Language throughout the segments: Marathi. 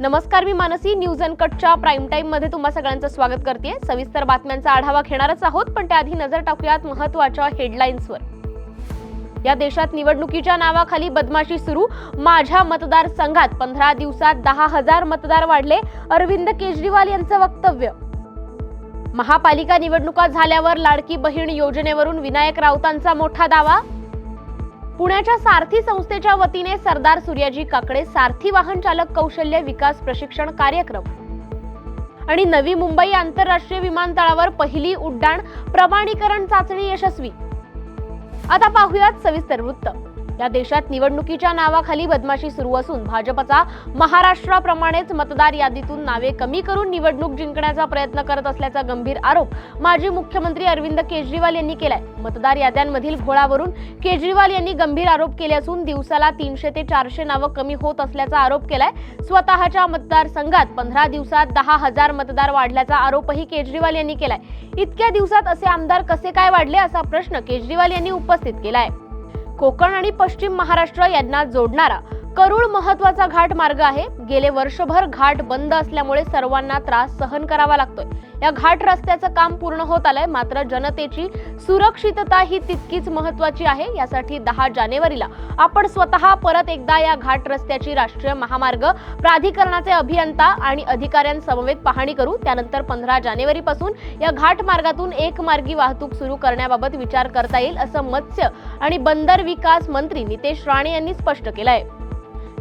नमस्कार, मी मानसी. न्यूज अनकटच्या प्राईम टाइम मध्ये तुम्हा सगळ्यांचं स्वागत करते. सविस्तर बातम्यांचा आढावा घेणारच आहोत, पण त्याआधी नजर टाकूयात महत्त्वाच्या हेडलाईन्सवर. या देशात निवडणुकीच्या नावाखाली बदमाशी सुरू. माझ्या मतदारसंघात 15 दिवसात 10,000 मतदार वाढले. अरविंद केजरीवाल यांचं वक्तव्य. महापालिका निवडणुका झाल्यावर लाडकी बहीण योजनेवरून विनायक राऊतांचा मोठा दावा. पुण्याच्या सारथी संस्थेच्या वतीने सरदार सूर्याजी काकडे सारथी वाहन चालक कौशल्य विकास प्रशिक्षण कार्यक्रम. आणि नवी मुंबई आंतरराष्ट्रीय विमानतळावर पहिली उड्डाण प्रमाणीकरण चाचणी यशस्वी. आता पाहूयात सविस्तर वृत्त. या देशात निवडणुकीच्या नावाखाली बदमाशी सुरू असून भाजपचा महाराष्ट्राप्रमाणेच मतदार यादीतून नावे कमी करून निवडणूक जिंकण्याचा प्रयत्न करत असल्याचा गंभीर आरोप माजी मुख्यमंत्री अरविंद केजरीवाल यांनी केलाय. मतदार याद्यांमधील घोळावरून केजरीवाल यांनी गंभीर आरोप केले असून दिवसाला 300 ते 400 नावं कमी होत असल्याचा आरोप केलाय. स्वतःच्या मतदारसंघात 15 दिवसात 10,000 मतदार वाढल्याचा आरोपही केजरीवाल यांनी केलाय. इतक्या दिवसात असे आमदार कसे काय वाढले असा प्रश्न केजरीवाल यांनी उपस्थित केलाय. कोकण आणि पश्चिम महाराष्ट्र यांना जोडणारा करूळ महत्वाचा घाट मार्ग आहे. गेले वर्षभर घाट बंद असल्यामुळे सर्वांना त्रास सहन करावा लागतोय. या घाट रस्त्याचं काम पूर्ण होत आलंय, मात्र जनतेची सुरक्षितता ही तितकीच महत्वाची आहे. यासाठी 10 जानेवारीला आपण स्वतः परत एकदा या घाट रस्त्याची राष्ट्रीय महामार्ग प्राधिकरणाचे अभियंता आणि अधिकाऱ्यांसमवेत पाहणी करू. त्यानंतर 15 जानेवारी पासून या घाट मार्गातून एकमार्गी वाहतूक सुरू करण्याबाबत विचार करता येईल, असं मत्स्य आणि बंदर विकास मंत्री नितेश राणे यांनी स्पष्ट केलंय.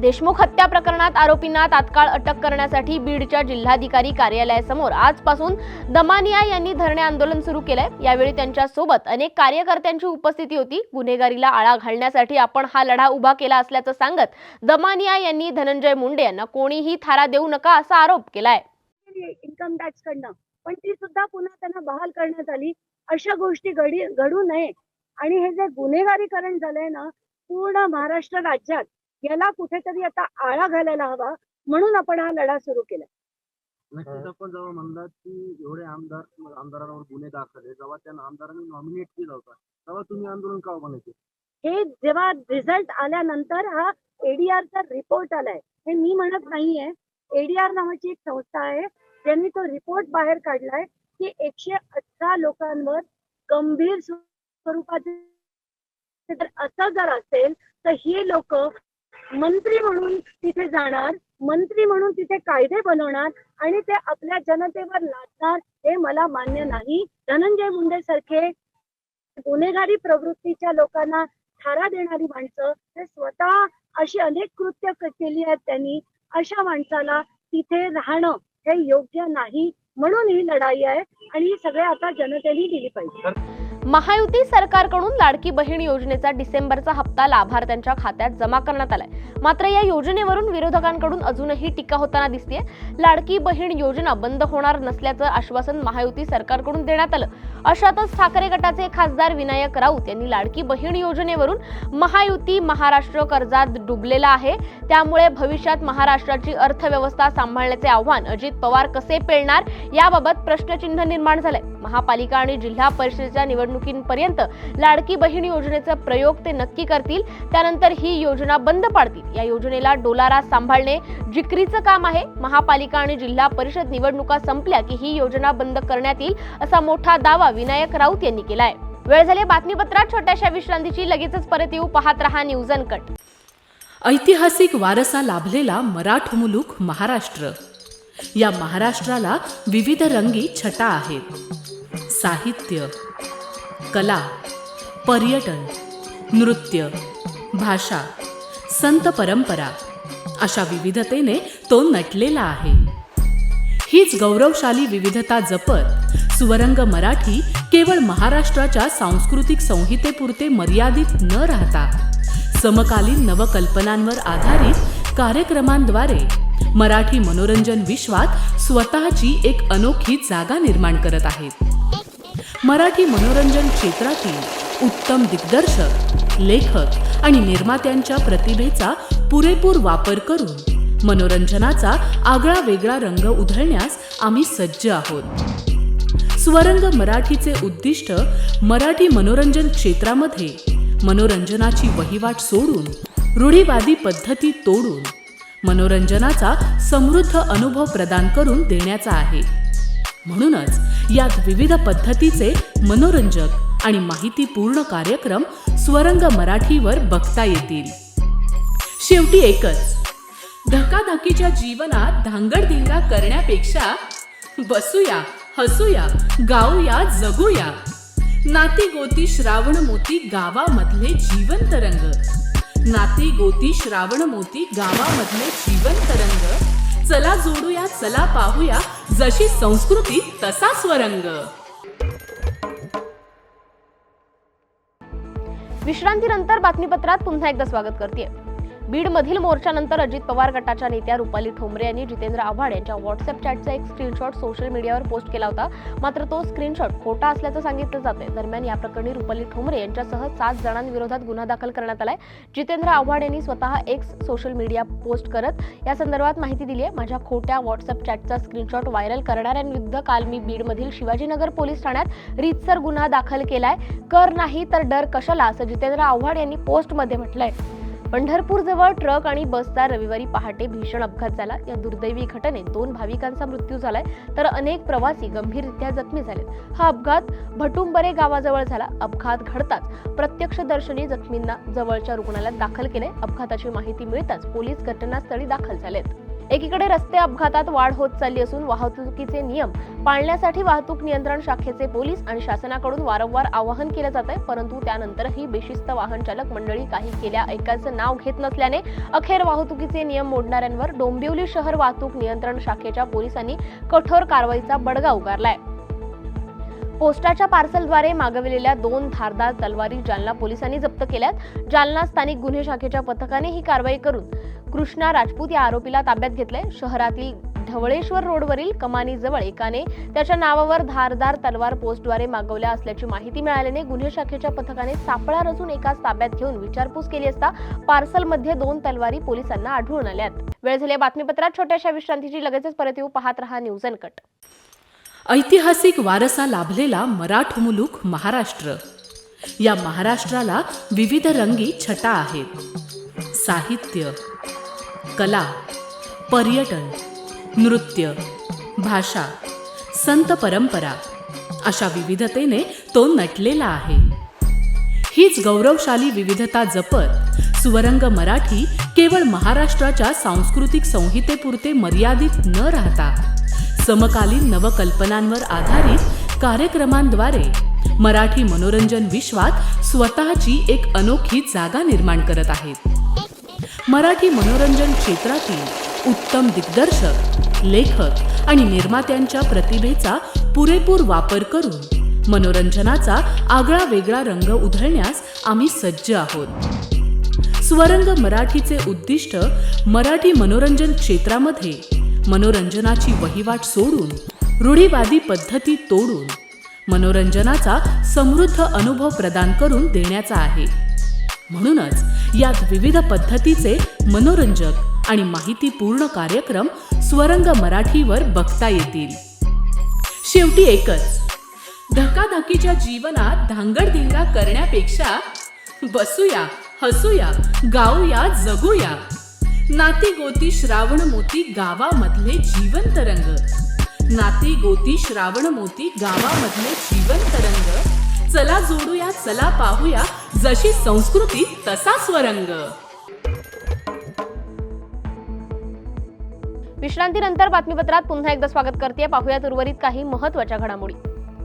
देशमुख हत्या प्रकरणात आरोपींना तात्काळ अटक करण्यासाठी बीडच्या जिल्हाधिकारी कार्यालयासमोर आजपासून दमानिया यांनी धरणे आंदोलन सुरू केलंय. यावेळी त्यांच्या सोबत अनेक कार्यकर्त्यांची उपस्थिती होती. गुन्हेगारीला आळा घालण्यासाठी आपण हा लढा उभा केला असल्याचं सांगत दमानिया यांनी धनंजय मुंडे यांना कोणीही थारा देऊ नका असा आरोप केलाय. इन्कम टॅक्स कडनं पण ती सुद्धा पुन्हा त्यांना बहाल करण्यात आली. अशा गोष्टी घडू नये आणि हे जे गुन्हेगारीकरण झालंय ना पूर्ण महाराष्ट्र राज्यात, याला कुठेतरी आता आळा घालायला हवा, म्हणून आपण हा लढा सुरू केला. नक्कीच आपण जेव्हा म्हणलात की एवढे आमदारांवर गुन्हे दाखल आहे, जेव्हा त्या आमदारांनी नॉमिनेट केलं होतं तेव्हा तुम्ही आंदोलन का बनायचे? हे जेव्हा रिझल्ट आल्यानंतर हा एडीआरचा रिपोर्ट आलाय, हे मी म्हणत नाहीये. एडीआर नावाची एक संस्था आहे, त्यांनी तो रिपोर्ट बाहेर काढलाय की 118 लोकांवर गंभीर स्वरूपाचे, असं जर असेल तर ही लोक मंत्री म्हणून तिथे जाणार, मंत्री म्हणून तिथे कायदे बनवणार आणि ते आपल्या जनतेवर लादणार, हे मला मान्य नाही. धनंजय मुंडे सारखे गुन्हेगारी प्रवृत्तीच्या लोकांना थारा देणारी माणसं, ते स्वतः अशी अनेक कृत्य केली आहेत त्यांनी, अशा माणसाला तिथे राहणं हे योग्य नाही. म्हणून ही लढाई आहे आणि ही सगळे आता जनतेने दिली पाहिजे. महायुती सरकारकडून लाडकी बहीण योजनेचा डिसेंबरचा हप्ता लाभार्थ्यांच्या खात्यात जमा करण्यात आलाय. मात्र या योजनेवरून विरोधकांकडून अजूनही टीका होताना दिसतेय. लाडकी बहीण योजना बंद होणार नसल्याचं आश्वासन महायुती सरकारकडून देण्यात आलं. अशातच ठाकरे गटाचे खासदार विनायक राऊत यांनी लाडकी बहीण योजनेवरून महायुती महाराष्ट्र कर्जात डुबलेला आहे, त्यामुळे भविष्यात महाराष्ट्राची अर्थव्यवस्था सांभाळण्याचे आव्हान अजित पवार कसे पेलणार याबाबत प्रश्नचिन्ह निर्माण झालंय. महापालिका आणि जिल्हा परिषदेच्या निवडणुकीपर्यंत लाडकी बहीण योजनेचा प्रयोग ते नक्की करतील, त्यानंतर ही योजना बंद पाडतील. या योजनेला डोलारा सांभाळणे जिकरीचं काम आहे. महापालिका आणि जिल्हा परिषद निवडणुका संपल्या की ही योजना बंद करण्यात येईल असा मोठा दावा विनायक राऊत यांनी केलाय. वेळ झाली बातमीपत्रात छोट्याशा विश्रांतीची. लगेचच परत येऊ. पाहत रहा न्यूज अनकट. ऐतिहासिक वारसा लाभलेला मराठ मुलूक महाराष्ट्र. या महाराष्ट्राला विविध रंगी छटा आहेत. साहित्य, कला, पर्यटन, नृत्य, भाषा, संत परंपरा अशा विविधतेने तो नटलेला आहे. हीच गौरवशाली विविधता जपत सुवरंग मराठी केवळ महाराष्ट्राच्या सांस्कृतिक संहितेपुरते मर्यादित न राहता समकालीन नवकल्पनांवर आधारित कार्यक्रमांद्वारे मराठी मनोरंजन विश्वात स्वतःची एक अनोखी जागा निर्माण करत आहेत. मराठी मनोरंजन क्षेत्रातील उत्तम दिग्दर्शक, लेखक आणि निर्मात्यांच्या प्रतिभेचा पुरेपूर वापर करून मनोरंजनाचा आगळा वेगळा रंग उधळण्यास आम्ही सज्ज आहोत. स्वरंग मराठीचे उद्दिष्ट मराठी मनोरंजन क्षेत्रामध्ये मनोरंजनाची वहिवाट सोडून, रूढीवादी पद्धती तोडून मनोरंजनाचा समृद्ध अनुभव प्रदान करून देण्याचा आहे. म्हणूनच यात विविध पद्धतीचे मनोरंजक आणि माहितीपूर्ण कार्यक्रम स्वरंग मराठीवर बघता येतील. शेवटी एकच, धकाधकीच्या जीवनात धांगडधिंगा करण्यापेक्षा बसूया, हसूया, गाऊया, जगूया. नाती गोती श्रावण मोती गावामधले जीवंत रंग. नाती गोती श्रावण मोती गावामधले जीवंत रंग. चला जोडूया, चला पाहूया, जशी संस्कृती तसा स्वरंग. विश्रांतीनंतर बातमीपत्रात पुन्हा एकदा स्वागत करते. बीडमधील मोर्चानंतर अजित पवार गटाच्या नेत्या रुपाली ठोंबरे यांनी जितेंद्र आव्हाड यांच्या व्हॉट्सअप चॅटचा एक स्क्रीनशॉट सोशल मीडियावर पोस्ट केला होता. मात्र तो स्क्रीनशॉट खोटा असल्याचं सांगितलं जाते. दरम्यान या प्रकरणी रुपाली ठोंबरे यांच्यासह 7 जणांविरोधात गुन्हा दाखल करण्यात आलाय. जितेंद्र आव्हाड यांनी स्वतः एक्स सोशल मीडिया पोस्ट करत या संदर्भात माहिती दिली आहे. माझ्या खोट्या व्हॉट्सअप चॅटचा स्क्रीनशॉट व्हायरल करणाऱ्यांविरुद्ध काल मी बीडमधील शिवाजीनगर पोलीस ठाण्यात रीतसर गुन्हा दाखल केलाय. कर नाही तर डर कशाला, असं जितेंद्र आव्हाड यांनी पोस्टमध्ये म्हटलंय. पंढरपूर जवळ ट्रक आणि बसचा रविवारी पहाटे भीषण अपघात झाला. या दुर्दैवी घटनेत 2 भाविकांचा मृत्यू झालाय तर अनेक प्रवासी गंभीररित्या जखमी झालेत. हा अपघात भटुंबरे गावाजवळ झाला. अपघात घडताच प्रत्यक्षदर्शनी जखमींना जवळच्या रुग्णालयात दाखल केले. अपघाताची माहिती मिळताच पोलीस घटनास्थळी दाखल झालेत. एकीकडे रस्ते अपघातात वाढ होत चालली असून वाहतुकीचे नियम पाळण्यासाठी वाहतूक नियंत्रण शाखेचे पोलीस आणि शासनाकडून वारंवार आवाहन केलं जात आहे. परंतु त्यानंतरही बेशिस्त वाहन चालक मंडळी काही केल्या ऐकायचं नाव घेत नसल्याने अखेर वाहतुकीचे नियम मोडणाऱ्यांवर डोंबिवली शहर वाहतूक नियंत्रण शाखेच्या पोलिसांनी कठोर कारवाईचा बडगा उगारलाय. पोस्टाच्या पार्सलद्वारे मागविलेल्या 2 धारदार तलवारी जालना पोलिसांनी जप्त केल्यात. जालना स्थानिक गुन्हे शाखेच्या पथकाने ही कारवाई करून कृष्णा राजपूत या आरोपीला ताब्यात घेतलंय. शहरातील ढवळेश्वर रोडवरील कमानीजवळ एकाने त्याच्या नावावर धारदार तलवार पोस्टद्वारे मागवल्या असल्याची माहिती मिळाल्याने गुन्हे शाखेच्या पथकाने सापळा रचून एकाच ताब्यात घेऊन विचारपूस केली असता पार्सलमध्ये 2 तलवारी पोलिसांना आढळून आल्यात. वेळ झाली बातमीपत्रात छोट्याशा विश्रांतीची. लगेचच परत येऊ. पाहत रहा न्यूज अनकट. ऐतिहासिक वारसा लाभलेला मराठ मुलूक महाराष्ट्र. या महाराष्ट्राला विविध रंगी छटा आहेत. साहित्य, कला, पर्यटन, नृत्य, भाषा, संत परंपरा अशा विविधतेने तो नटलेला आहे. हीच गौरवशाली विविधता जपत स्वरंग मराठी केवळ महाराष्ट्राच्या सांस्कृतिक संहितेपुरते मर्यादित न राहता समकालीन नवकल्पनांवर आधारित कार्यक्रमांद्वारे मराठी मनोरंजन विश्वात स्वतःची एक अनोखी जागा निर्माण करत आहेत. मराठी मनोरंजन क्षेत्रातील उत्तम दिग्दर्शक, लेखक आणि निर्मात्यांच्या प्रतिभेचा पुरेपूर वापर करून मनोरंजनाचा आगळा वेगळा रंग उधळण्यास आम्ही सज्ज आहोत. स्वरंग मराठीचे उद्दिष्ट मराठी मनोरंजन क्षेत्रामध्ये मनोरंजनाची वहिवाट सोडून, रूढीवादी पद्धती तोडून मनोरंजनाचा समृद्ध अनुभव प्रदान करून देण्याचा आहे. म्हणूनच यात विविध पद्धतीचे मनोरंजक आणि माहितीपूर्ण कार्यक्रम स्वरंग मराठीवर बघता येतील. शेवटी एकच, धकाधकीच्या जीवनात धांगडधिंगा करण्यापेक्षा बसूया, हसूया, गाऊया, जगूया. नाती गोती श्रावण मोती गावामधले जीवंत रंग. नाती गोती श्रावण मोती गावामधले जीवंत रंग. चला जोडूया, चला पाहूया, जशी संस्कृती तसा स्वरंग. विश्रांतीनंतर बातमीपत्रात पुन्हा एकदा स्वागत करते. पाहूयात उर्वरित काही महत्त्वाच्या घडामोडी.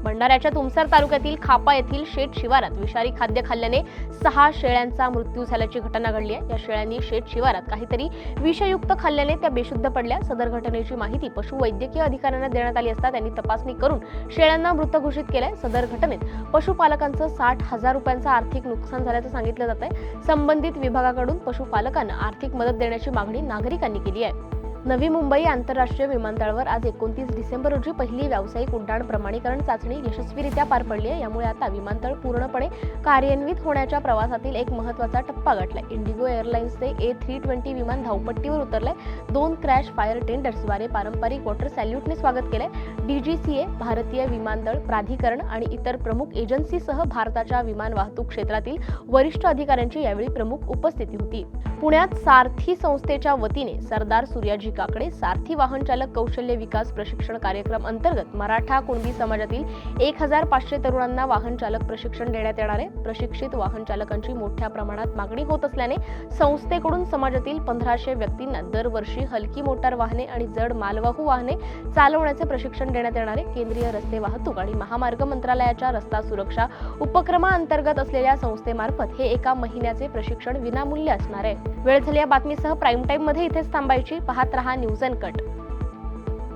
भंडाऱ्याच्या तुमसर तालुक्यातील खापा येथील शेत शिवारात विषारी खाद्य खाल्ल्याने 6 शेळ्यांचा मृत्यू झाल्याची घटना घडली आहे. या शेळ्यांनी शेत शिवारात काहीतरी विषयुक्त खाल्ल्याने त्या बेशुद्ध पडल्या. सदर घटनेची माहिती पशुवैद्यकीय अधिकाऱ्यांना देण्यात आली असता त्यांनी तपासणी करून शेळ्यांना मृत घोषित केलंय. सदर घटनेत पशुपालकांचं 60,000 रुपयांचं आर्थिक नुकसान झाल्याचं सांगितलं जात आहे. संबंधित विभागाकडून पशुपालकांना आर्थिक मदत देण्याची मागणी नागरिकांनी केली आहे. नवी मुंबई आंतरराष्ट्रीय विमानतळावर आज 29 डिसेंबर रोजी पहिली व्यावसायिक उड्डाण प्रमाणीकरण चाचणी यशस्वीरित्या पार पडली आहे. यामुळे आता विमानतळ पूर्णपणे कार्यान्वित होण्याच्या प्रवासातील एक महत्त्वाचा टप्पा गाठलाय. इंडिगो एअरलाइन्सचे A320 विमान धावपट्टीवर उतरलंय. 2 क्रॅश फायर टेंडर्सद्वारे पारंपरिक वॉटर सॅल्यूटने स्वागत केलंय. DGCA, भारतीय विमानतळ प्राधिकरण आणि इतर प्रमुख एजन्सीसह भारताच्या विमान वाहतूक क्षेत्रातील वरिष्ठ अधिकाऱ्यांची यावेळी प्रमुख उपस्थिती होती. पुण्यात सारथी संस्थेच्या वतीने सरदार सूर्याजी काकडे सारथी वाहन चालक कौशल्य विकास प्रशिक्षण कार्यक्रम अंतर्गत मराठा कुणबी समाजातील 1500 तरुणांना वाहन चालक प्रशिक्षण देण्यात येणार आहे. प्रशिक्षित वाहन चालकांची मोठ्या प्रमाणात मागणी होत असल्याने संस्थेकडून समाजातील 1500 व्यक्तींना दरवर्षी हलकी मोटार वाहने आणि जड मालवाहू वाहने चालवण्याचे प्रशिक्षण देण्यात येणार आहे. केंद्रीय रस्ते वाहतूक आणि महामार्ग मंत्रालयाच्या रस्ता सुरक्षा उपक्रमाअंतर्गत असलेल्या संस्थेमार्फत हे एका महिन्याचे प्रशिक्षण विनामूल्य असणार आहे. वेळ झाली या बातमीसह प्राईम टाइम मध्ये इथेच थांबायची. पाहत रहा न्यूज अनकट.